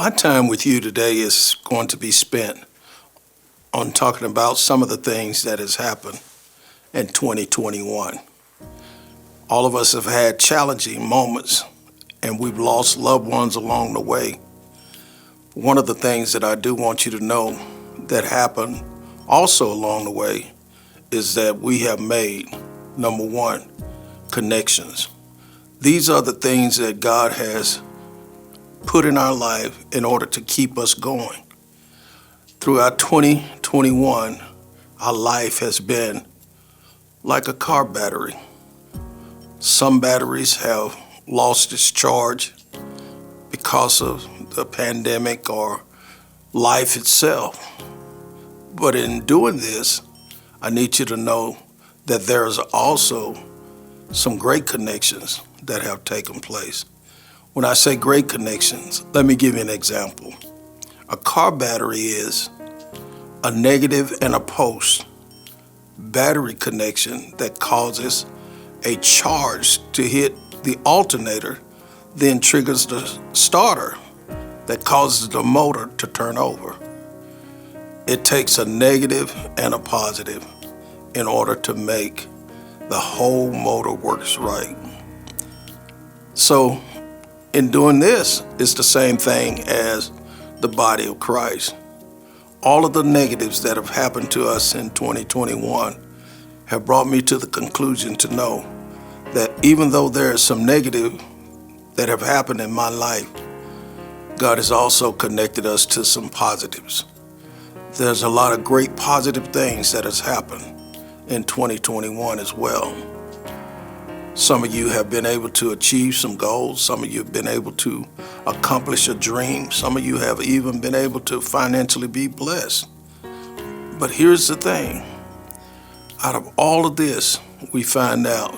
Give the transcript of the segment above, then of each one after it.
My time with you today is going to be spent on talking about some of the things that has happened in 2021. All of us have had challenging moments and we've lost loved ones along the way. One of the things that I do want you to know that happened also along the way is that we have made, number one, connections. These are the things that God has put in our life in order to keep us going. Throughout 2021, our life has been like a car battery. Some batteries have lost its charge because of the pandemic or life itself. But in doing this, I need you to know that there's also some great connections that have taken place. When I say great connections, let me give you an example. A car battery is a negative and a post battery connection that causes a charge to hit the alternator, then triggers the starter that causes the motor to turn over. It takes a negative and a positive in order to make the whole motor works right. So in doing this, it's the same thing as the body of Christ. All of the negatives that have happened to us in 2021 have brought me to the conclusion to know that even though there is some negative that have happened in my life, God has also connected us to some positives. There's a lot of great positive things that has happened in 2021 as well. Some of you have been able to achieve some goals. Some of you have been able to accomplish a dream. Some of you have even been able to financially be blessed. But here's the thing. Out of all of this, we find out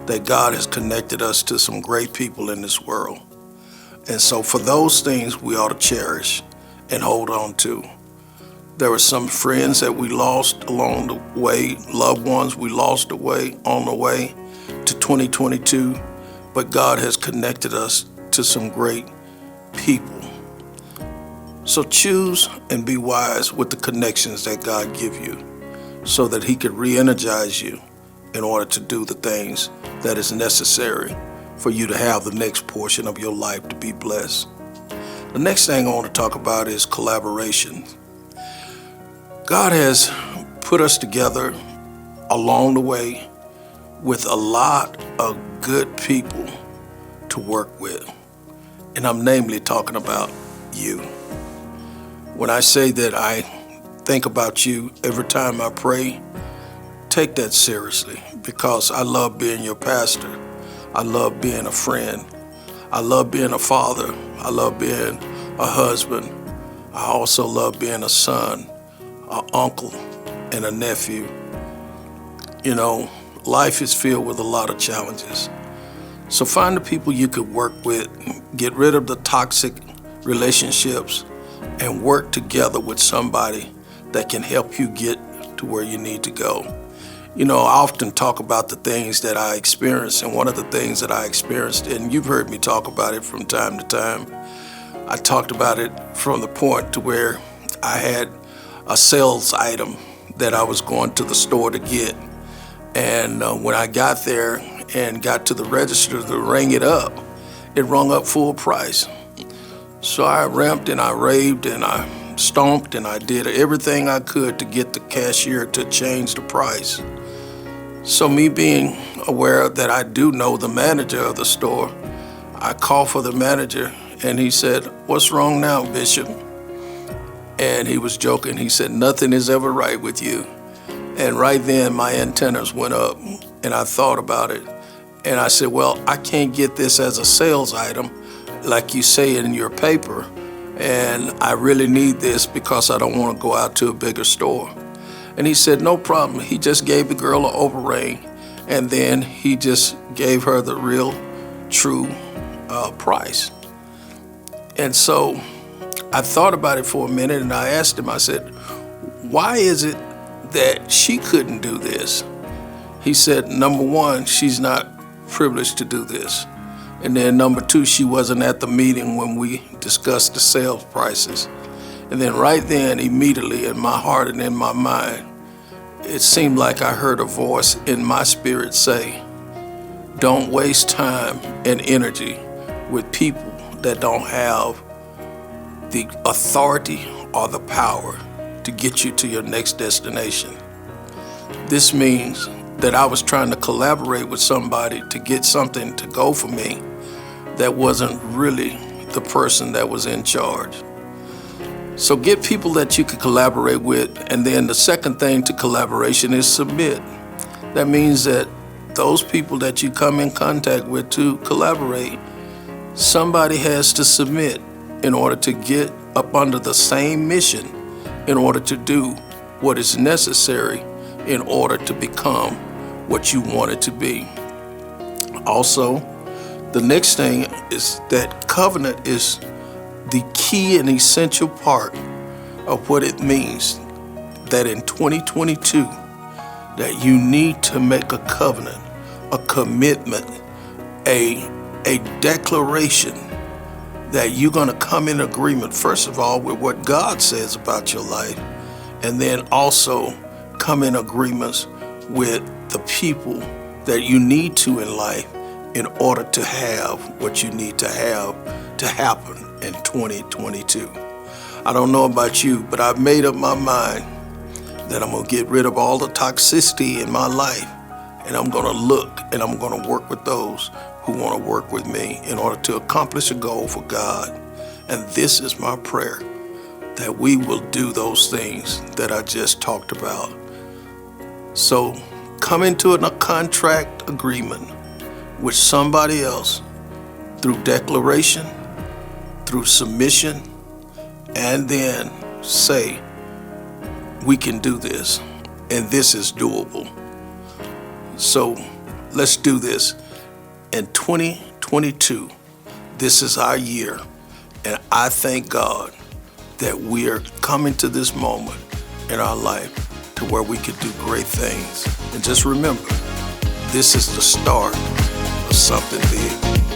that God has connected us to some great people in this world. And so for those things, we ought to cherish and hold on to. There were some friends that we lost along the way, loved ones we lost on the way to 2022, but God has connected us to some great people. So choose and be wise with the connections that God give you so that he could re-energize you in order to do the things that is necessary for you to have the next portion of your life to be blessed. The next thing I want to talk about is collaboration. God has put us together along the way with a lot of good people to work with. And I'm namely talking about you. When I say that I think about you every time I pray, take that seriously because I love being your pastor. I love being a friend. I love being a father. I love being a husband. I also love being a son, an uncle, and a nephew. You know, life is filled with a lot of challenges. So find the people you could work with, get rid of the toxic relationships, and work together with somebody that can help you get to where you need to go. You know, I often talk about the things that I experienced, and one of the things that I experienced, and you've heard me talk about it from time to time, I talked about it from the point to where I had a sales item that I was going to the store to get. And when I got there and got to the register to ring it up, it rung up full price. So I ramped and I raved and I stomped and I did everything I could to get the cashier to change the price. So me being aware that I do know the manager of the store, I called for the manager and he said, "What's wrong now, Bishop?" And he was joking. He said, "Nothing is ever right with you." And right then my antennas went up and I thought about it. And I said, well, I can't get this as a sales item like you say in your paper. And I really need this because I don't want to go out to a bigger store. And he said, no problem. He just gave the girl an overring. And then he just gave her the real, true price. And so I thought about it for a minute and I asked him, I said, why is it that she couldn't do this? He said, number one, she's not privileged to do this. And then number two, she wasn't at the meeting when we discussed the sales prices. And then right then, immediately in my heart and in my mind, it seemed like I heard a voice in my spirit say, don't waste time and energy with people that don't have the authority or the power to get you to your next destination. This means that I was trying to collaborate with somebody to get something to go for me that wasn't really the person that was in charge. So get people that you can collaborate with, and then the second thing to collaboration is submit. That means that those people that you come in contact with to collaborate, somebody has to submit in order to get up under the same mission, in order to do what is necessary in order to become what you want it to be. Also, the next thing is that covenant is the key and essential part of what it means that in 2022 that you need to make a covenant, a commitment, a declaration that you're going to come in agreement, first of all, with what God says about your life, and then also come in agreements with the people that you need to in life in order to have what you need to have to happen in 2022. I don't know about you, but I've made up my mind that I'm going to get rid of all the toxicity in my life, and I'm going to look and I'm going to work with those who want to work with me in order to accomplish a goal for God. And this is my prayer, that we will do those things that I just talked about. So come into a contract agreement with somebody else through declaration, through submission, and then say, we can do this, and this is doable. So let's do this. In 2022, this is our year, and I thank God that we are coming to this moment in our life to where we can do great things. And just remember, this is the start of something big.